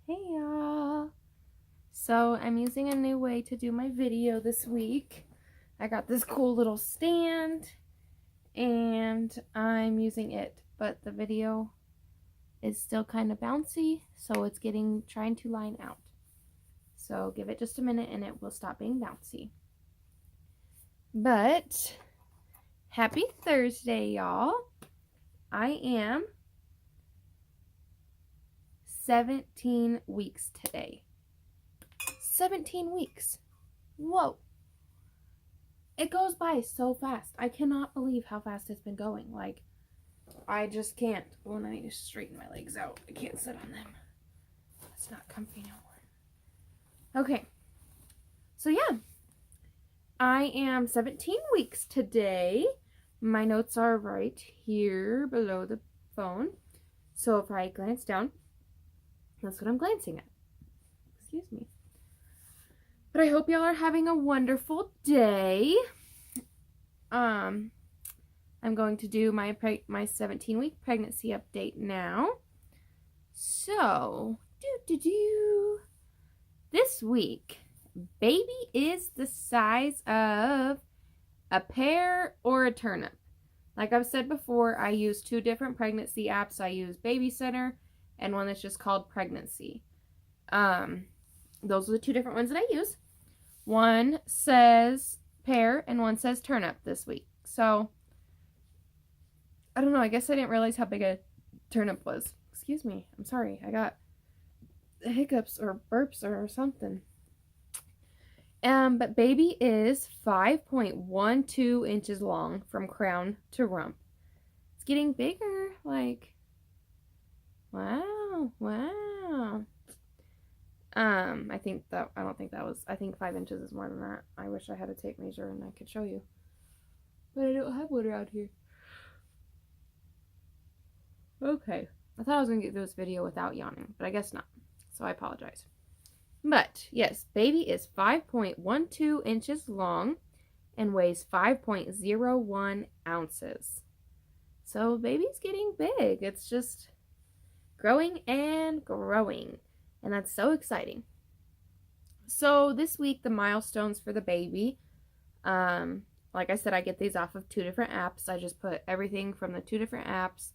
Hey y'all! So I'm using a new way to do my video this week. I got this cool little stand and I'm using it, but the video is still kind of bouncy, so it's trying to line out. So give it just a minute and it will stop being bouncy. But happy Thursday, y'all. I am 17 weeks today. 17 weeks. Whoa. It goes by so fast. I cannot believe how fast it's been going. Like, I just can't. Oh, and I need to straighten my legs out. I can't sit on them. It's not comfy no more. Okay. So, yeah. I am 17 weeks today. My notes are right here below the phone. So, if I glance down, that's what I'm glancing at. Excuse me. But I hope y'all are having a wonderful day. I'm going to do my 17-week pregnancy update now. So, this week, baby is the size of a pear or a turnip. Like I've said before, I use two different pregnancy apps. I use Baby Center and one that's just called Pregnancy. Those are the two different ones that I use. One says pear and one says turnip this week. So, I don't know. I guess I didn't realize how big a turnip was. Excuse me. I'm sorry. I got hiccups or burps or something. But baby is 5.12 inches long from crown to rump. It's getting bigger. Like, wow. I think 5 inches is more than that. I wish I had a tape measure and I could show you. But I don't have one around here. Okay. I thought I was going to get through this video without yawning, but I guess not. So I apologize. But, yes, baby is 5.12 inches long and weighs 5.01 ounces. So baby's getting big. It's just growing and growing. And that's so exciting. So this week, the milestones for the baby, like I said, I get these off of two different apps. I just put everything from the two different apps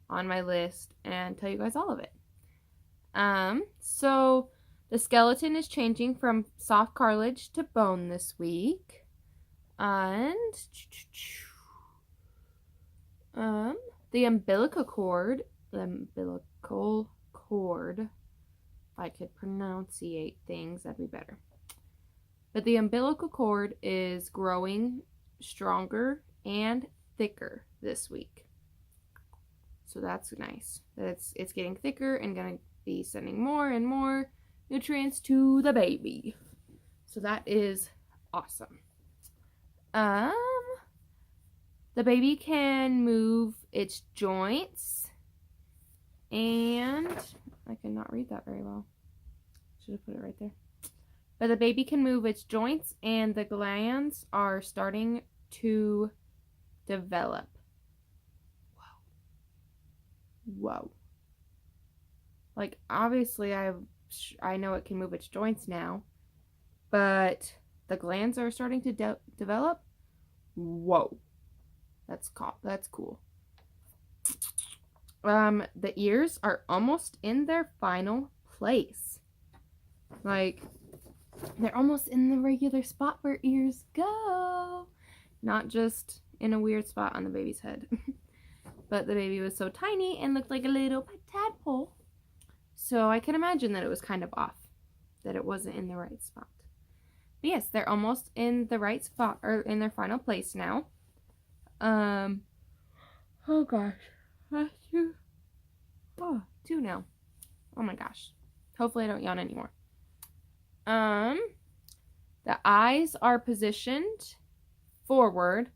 on my list and tell you guys all of it. So the skeleton is changing from soft cartilage to bone this week. And the umbilical cord, if I could pronunciate things, that'd be better. But the umbilical cord is growing stronger and thicker this week. So that's nice. It's getting thicker and going to be sending more and more nutrients to the baby. So that is awesome. The baby can move its joints, and I cannot read that very well. Should have put it right there. But the baby can move its joints, and the glands are starting to develop. Whoa. Like, obviously, I know it can move its joints now, but the glands are starting to develop. Whoa. That's cool. The ears are almost in their final place. Like, they're almost in the regular spot where ears go. Not just in a weird spot on the baby's head. But the baby was so tiny and looked like a little tadpole. So I can imagine that it was kind of off. That it wasn't in the right spot. But yes, they're almost in the right spot, or in their final place now. Oh gosh. That's two. Oh, two now. Oh my gosh. Hopefully I don't yawn anymore. The eyes are positioned forward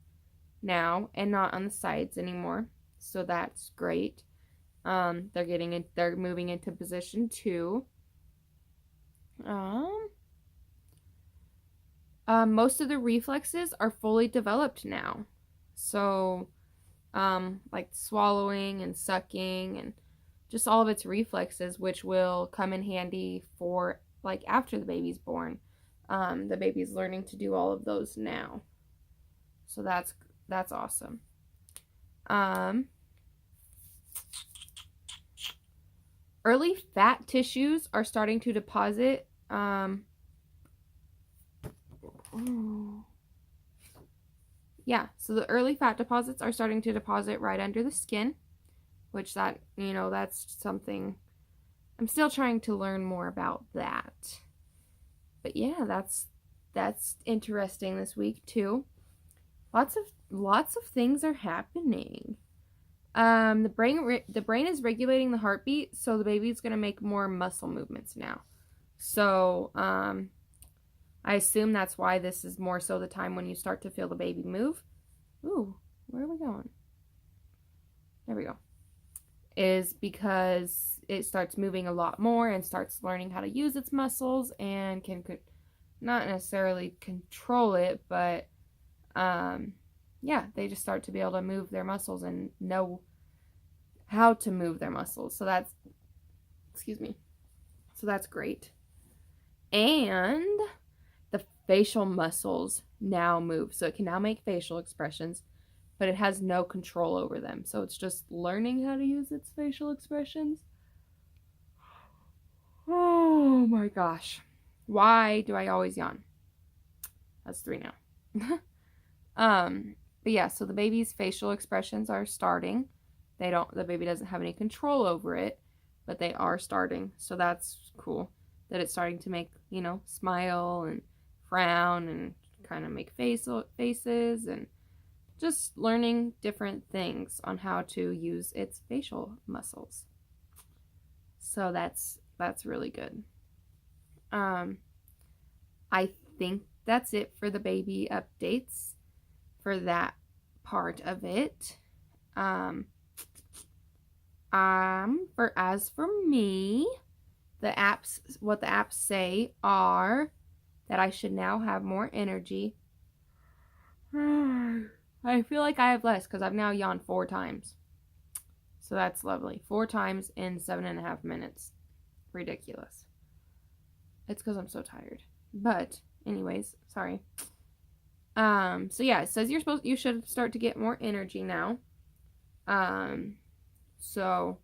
now and not on the sides anymore. So that's great. They're moving into position 2. Most of the reflexes are fully developed now. So, like swallowing and sucking and just all of its reflexes, which will come in handy for like after the baby's born. The baby's learning to do all of those now. So that's awesome. Early fat tissues are starting to deposit. Yeah, so the early fat deposits are starting to deposit right under the skin, which that, that's something I'm still trying to learn more about that. But yeah, that's interesting this week too. Lots of things are happening. The brain is regulating the heartbeat, so the baby's gonna make more muscle movements now. So I assume that's why this is more so the time when you start to feel the baby move. Ooh, where are we going? There we go. Is because it starts moving a lot more and starts learning how to use its muscles and can not necessarily control it, but yeah, they just start to be able to move their muscles and know how to move their muscles. So that's, so that's great. And the facial muscles now move. So it can now make facial expressions, but it has no control over them. So it's just learning how to use its facial expressions. Oh my gosh. Why do I always yawn? That's 3 now. But yeah, so the baby's facial expressions are starting. The baby doesn't have any control over it, but they are starting. So that's cool that it's starting to make, smile and frown and kind of make faces and just learning different things on how to use its facial muscles. So that's really good. I think that's it for the baby updates for that part of it. As for me, what the apps say are that I should now have more energy. I feel like I have less because I've now yawned 4 times. So that's lovely. 4 times in 7.5 minutes. Ridiculous. It's because I'm so tired. But anyways, sorry. So yeah, it says you should start to get more energy now. So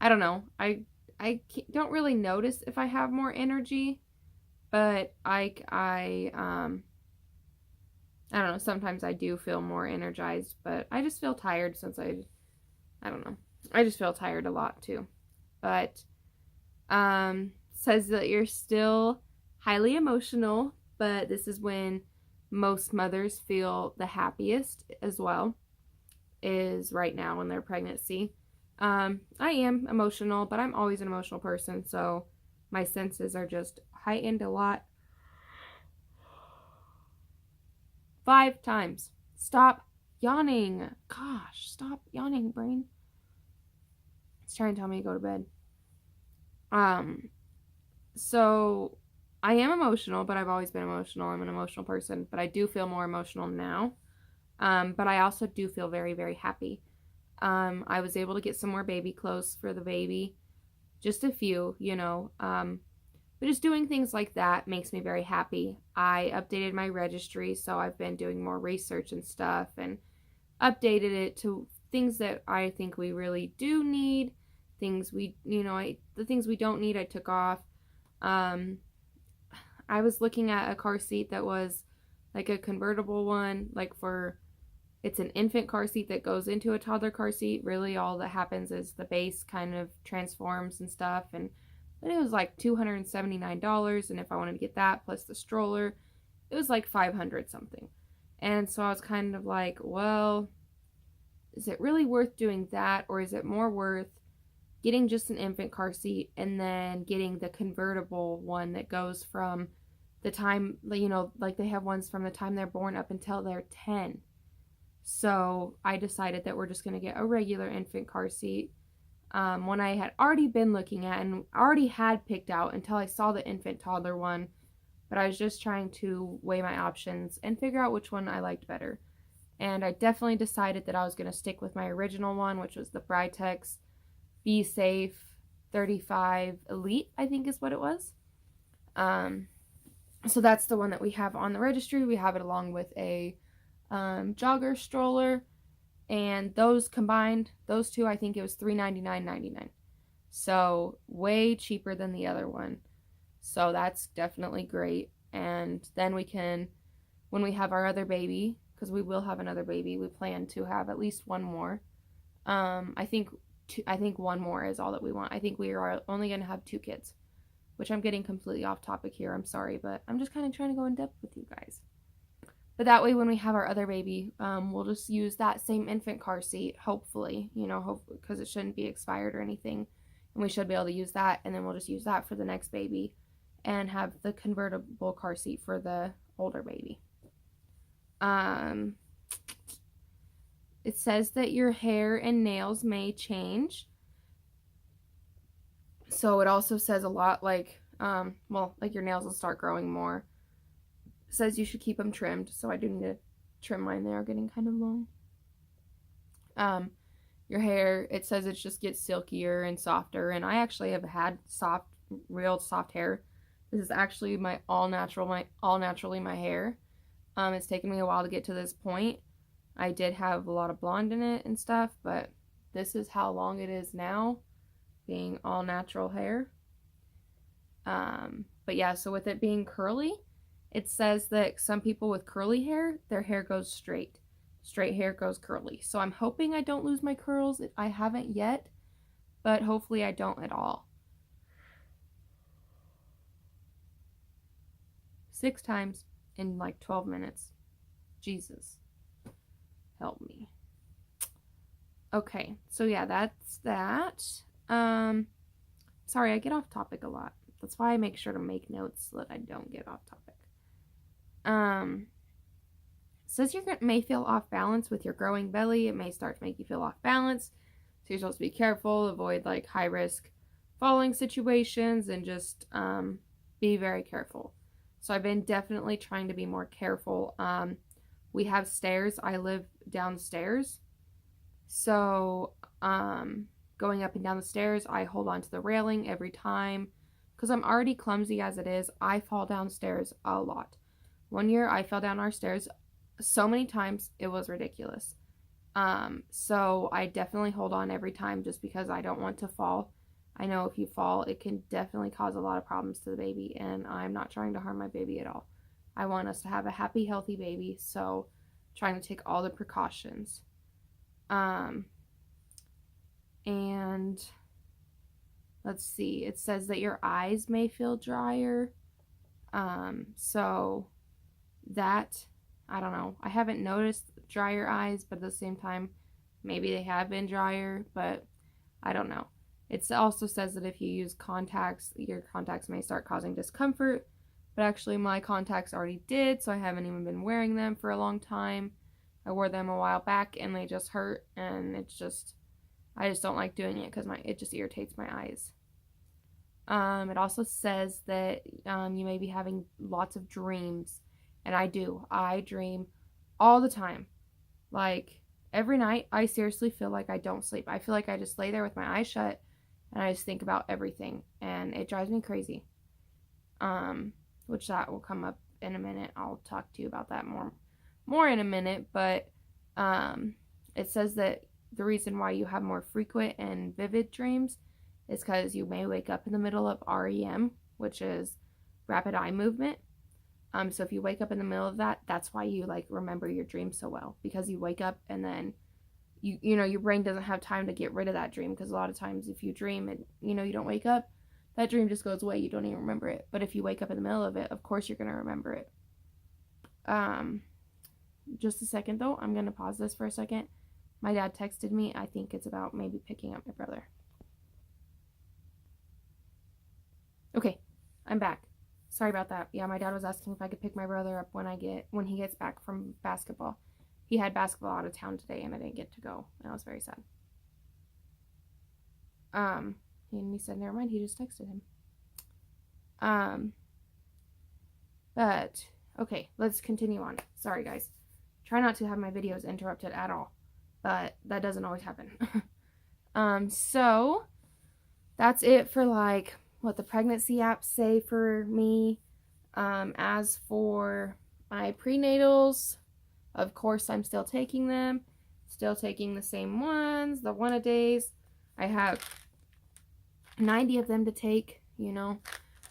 I don't know. I don't really notice if I have more energy, but I don't know. Sometimes I do feel more energized, but I just feel tired since I don't know. I just feel tired a lot too. But says that you're still highly emotional, but this is when most mothers feel the happiest as well, is right now in their pregnancy. I am emotional, but I'm always an emotional person, so my senses are just heightened a lot. 5 times. Stop yawning. Gosh, stop yawning, brain. It's trying to tell me to go to bed. So I am emotional, but I've always been emotional. I'm an emotional person, but I do feel more emotional now. But I also do feel very, very happy. I was able to get some more baby clothes for the baby. Just a few, but just doing things like that makes me very happy. I updated my registry, so I've been doing more research and stuff and updated it to things that I think we really do need. Things the things we don't need I took off. I was looking at a car seat that was like a convertible one, it's an infant car seat that goes into a toddler car seat. Really all that happens is the base kind of transforms and stuff, but it was like $279, and if I wanted to get that plus the stroller, it was like $500 something. And so I was kind of like, well, is it really worth doing that, or is it more worth getting just an infant car seat and then getting the convertible one that goes from the time, like they have ones from the time they're born up until they're 10. So I decided that we're just going to get a regular infant car seat. One I had already been looking at and already had picked out until I saw the infant toddler one, but I was just trying to weigh my options and figure out which one I liked better. And I definitely decided that I was going to stick with my original one, which was the Britex. Be Safe 35 Elite, I think is what it was. So that's the one that we have on the registry. We have it along with a jogger stroller, and those combined, those two, I think it was $399.99. So way cheaper than the other one. So that's definitely great. And then we can, when we have our other baby, because we will have another baby, we plan to have at least one more. I think one more is all that we want. I think we are only going to have 2 kids, which I'm getting completely off topic here. I'm sorry, but I'm just kind of trying to go in depth with you guys. But that way, when we have our other baby, we'll just use that same infant car seat, hopefully, because it shouldn't be expired or anything. And we should be able to use that, and then we'll just use that for the next baby and have the convertible car seat for the older baby. It says that your hair and nails may change. So it also says a lot like, like your nails will start growing more. It says you should keep them trimmed, so I do need to trim mine. They are getting kind of long. Your hair, it says it just gets silkier and softer, and I actually have had real soft hair. This is actually my all naturally my hair. It's taken me a while to get to this point. I did have a lot of blonde in it and stuff, but this is how long it is now, being all natural hair. But yeah, so with it being curly, it says that some people with curly hair, their hair goes straight. Straight hair goes curly. So I'm hoping I don't lose my curls. I haven't yet, but hopefully I don't at all. 6 times in like 12 minutes. Jesus. Help me. Okay, so yeah, that's that. Sorry, I get off topic a lot. That's why I make sure to make notes so that I don't get off topic. Says you may feel off balance with your growing belly. It may start to make you feel off balance. So you're supposed to be careful, avoid like high risk falling situations, and just be very careful. So I've been definitely trying to be more careful. We have stairs. I live downstairs. So going up and down the stairs, I hold on to the railing every time because I'm already clumsy as it is. I fall downstairs a lot. One year I fell down our stairs so many times, it was ridiculous. So I definitely hold on every time just because I don't want to fall. I know if you fall, it can definitely cause a lot of problems to the baby, and I'm not trying to harm my baby at all. I want us to have a happy, healthy baby, so trying to take all the precautions. And let's see, it says that your eyes may feel drier. So that, I don't know. I haven't noticed drier eyes, but at the same time, maybe they have been drier, but I don't know. It also says that if you use contacts, your contacts may start causing discomfort, but actually my contacts already did, so I haven't even been wearing them for a long time. I wore them a while back and they just hurt, and I just don't like doing it because it just irritates my eyes. It also says that you may be having lots of dreams, and I do. I dream all the time. Like every night, I seriously feel like I don't sleep. I feel like I just lay there with my eyes shut and I just think about everything, and it drives me crazy. Which that will come up in a minute. I'll talk to you about that more in a minute, but it says that the reason why you have more frequent and vivid dreams is because you may wake up in the middle of REM, which is rapid eye movement. So if you wake up in the middle of that, that's why you like remember your dream so well, because you wake up and then your brain doesn't have time to get rid of that dream, because a lot of times if you dream and you don't wake up, that dream just goes away. You don't even remember it. But if you wake up in the middle of it, of course you're going to remember it. Just a second though, I'm going to pause this for a second. My dad texted me. I think it's about maybe picking up my brother. Okay, I'm back. Sorry about that. Yeah, my dad was asking if I could pick my brother up when he gets back from basketball. He had basketball out of town today and I didn't get to go, and I was very sad. And he said never mind, he just texted him. But okay, let's continue on. Sorry guys. Try not to have my videos interrupted at all, but that doesn't always happen. So that's it for like what the pregnancy apps say for me. As for my prenatals, of course, I'm still taking them. Still taking the same ones, the one-a-days. I have 90 of them to take, you know.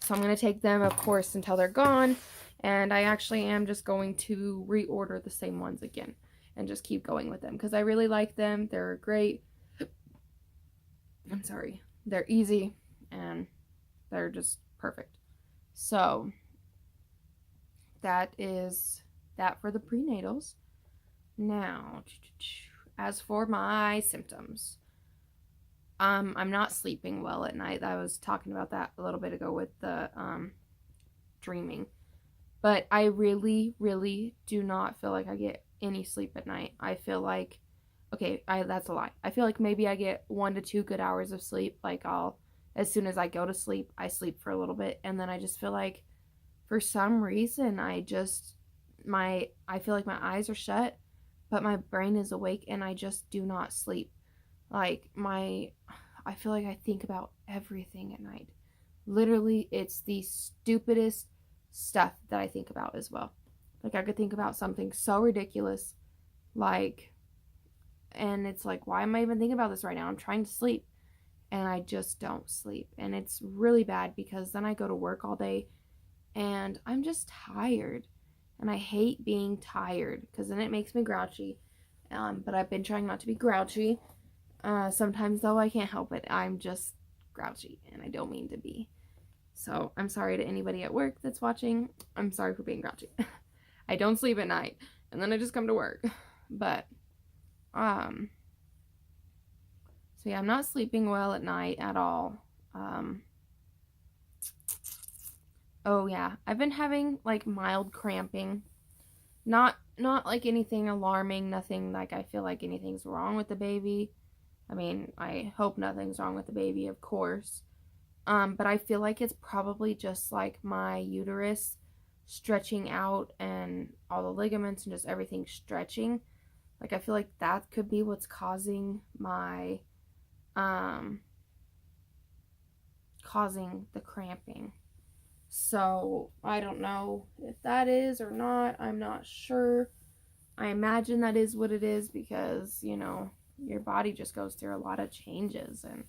So I'm going to take them, of course, until they're gone. And I actually am just going to reorder the same ones again and just keep going with them because I really like them. They're great. I'm sorry. They're easy and they're just perfect. So that is that for the prenatals. Now, as for my symptoms, I'm not sleeping well at night. I was talking about that a little bit ago with the dreaming. But I really, really do not feel like I get any sleep at night. I feel like, that's a lie. I feel like maybe I get 1 to 2 good hours of sleep. Like as soon as I go to sleep, I sleep for a little bit. And then I just feel like, for some reason, I feel like my eyes are shut, but my brain is awake and I just do not sleep. Like I feel like I think about everything at night. Literally, it's the stupidest stuff that I think about as well. Like I could think about something so ridiculous, and it's like, why am I even thinking about this right now? I'm trying to sleep and I just don't sleep. And it's really bad because then I go to work all day and I'm just tired. And I hate being tired because then it makes me grouchy. But I've been trying not to be grouchy. Sometimes, though, I can't help it. I'm just grouchy, and I don't mean to be. So I'm sorry to anybody at work that's watching. I'm sorry for being grouchy. I don't sleep at night, and then I just come to work. But, so yeah, I'm not sleeping well at night at all. Oh yeah, I've been having like mild cramping. Not like anything alarming, nothing like I feel like anything's wrong with the baby. I mean, I hope nothing's wrong with the baby, of course. But I feel like it's probably just like my uterus stretching out and all the ligaments and just everything stretching. Like I feel like that could be what's causing causing the cramping. So I don't know if that is or not. I'm not sure. I imagine that is what it is because, your body just goes through a lot of changes and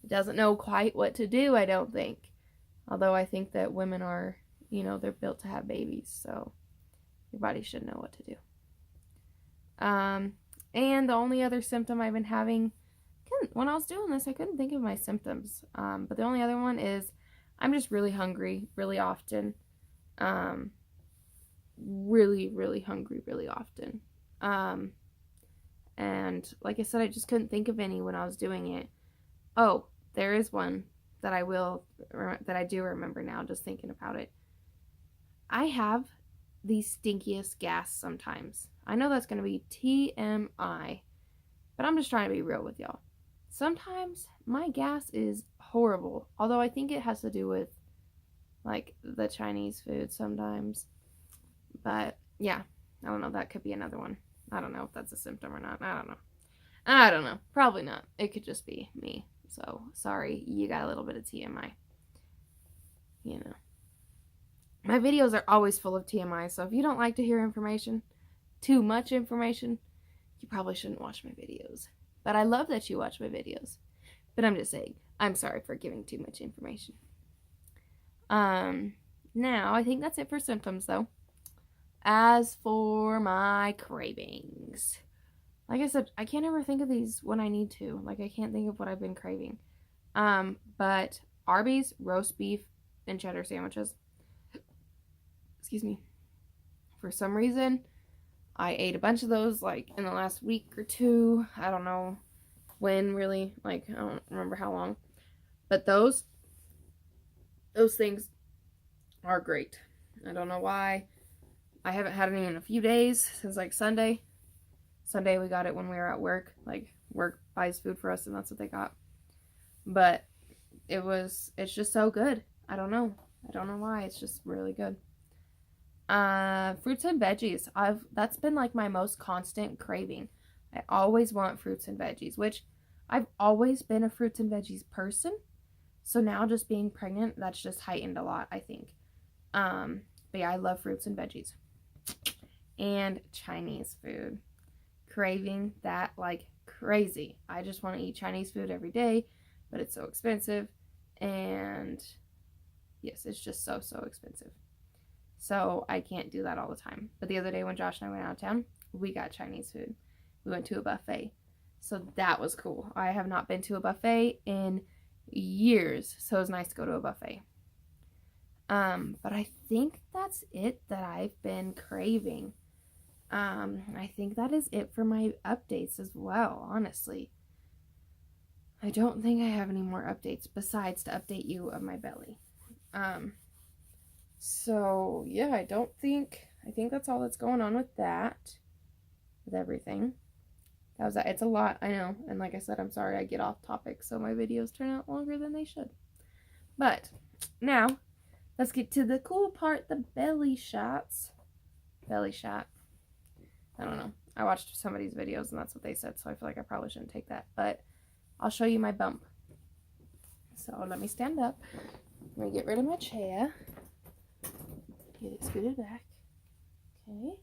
it doesn't know quite what to do, I don't think. Although I think that women are, they're built to have babies, so your body should know what to do. And the only other symptom I've been having, when I was doing this, I couldn't think of my symptoms. But the only other one is I'm just really hungry really often. Really, really hungry really often. And like I said, I just couldn't think of any when I was doing it. Oh, there is one that I do remember now just thinking about it. I have the stinkiest gas sometimes. I know that's going to be TMI, but I'm just trying to be real with y'all. Sometimes my gas is horrible, although I think it has to do with like the Chinese food sometimes. But yeah, I don't know, that could be another one. I don't know if that's a symptom or not. I don't know. Probably not. It could just be me. So, sorry, you got a little bit of TMI. My videos are always full of TMI, so if you don't like to hear too much information, you probably shouldn't watch my videos. But I love that you watch my videos. But I'm just saying, I'm sorry for giving too much information. Now, I think that's it for symptoms, though. As for my cravings, like I said, I can't ever think of these when I need to. Like, I can't think of what I've been craving. But Arby's, roast beef, and cheddar sandwiches. Excuse me. For some reason, I ate a bunch of those, like, in the last week or two. I don't know when, really. Like, I don't remember how long. But those things are great. I don't know why. I haven't had any in a few days, since, like, Sunday. Sunday we got it when we were at work. Like, work buys food for us, and that's what they got. But it's just so good. I don't know why. It's just really good. Fruits and veggies. That's been like my most constant craving. I always want fruits and veggies, which I've always been a fruits and veggies person. So now just being pregnant, that's just heightened a lot, I think. But yeah, I love fruits and veggies. And Chinese food. Craving that like crazy. I just want to eat Chinese food every day, but it's so expensive. And yes, it's just so expensive. So I can't do that all the time. But the other day when Josh and I went out of town, we got Chinese food. We went to a buffet. So that was cool. I have not been to a buffet in years. So it was nice to go to a buffet. But I think that's it that I've been craving. I think that is it for my updates as well, honestly. I don't think I have any more updates besides to update you of my belly. So yeah, I think that's all that's going on with that, with everything. It's a lot, I know, and like I said, I'm sorry I get off topic, so my videos turn out longer than they should. But now, let's get to the cool part, the belly shots. Belly shot. I don't know. I watched somebody's videos and that's what they said, so I feel like I probably shouldn't take that. But I'll show you my bump. So let me stand up. Let me get rid of my chair. Get it scooted back. Okay.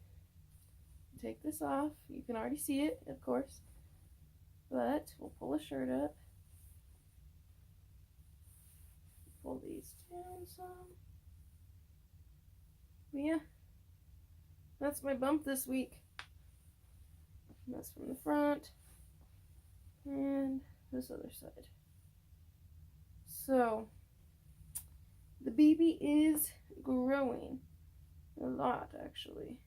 Take this off. You can already see it, of course. But we'll pull the shirt up. Pull these down some. Yeah. That's my bump this week. And that's from the front. And this other side. So, the baby is growing. A lot, actually.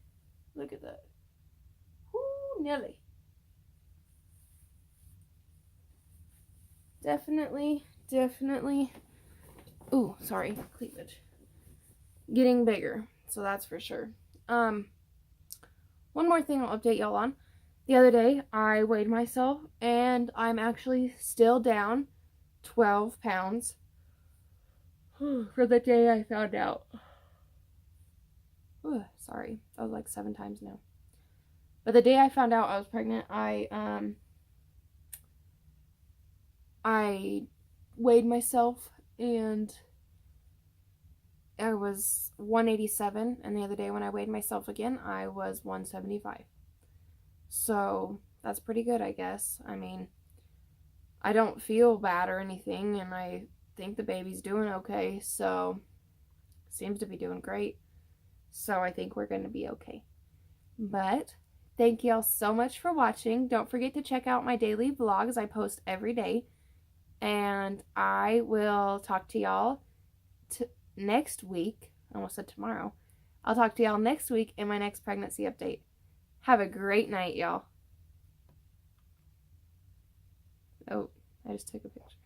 Look at that. Whoo, Nelly. Definitely. Ooh, sorry, cleavage. Getting bigger, so that's for sure. One more thing I'll update y'all on. The other day, I weighed myself, and I'm actually still down 12 pounds for the day I found out. Ooh, sorry, that was like 7 times now. But the day I found out I was pregnant, I weighed myself, and I was 187, and the other day when I weighed myself again, I was 175. So that's pretty good, I guess. I mean, I don't feel bad or anything, and I think the baby's doing okay, so seems to be doing great. So I think we're going to be okay. But thank y'all so much for watching. Don't forget to check out my daily vlogs. I post every day. And I will talk to y'all next week. I almost said tomorrow. I'll talk to y'all next week in my next pregnancy update. Have a great night, y'all. Oh, I just took a picture.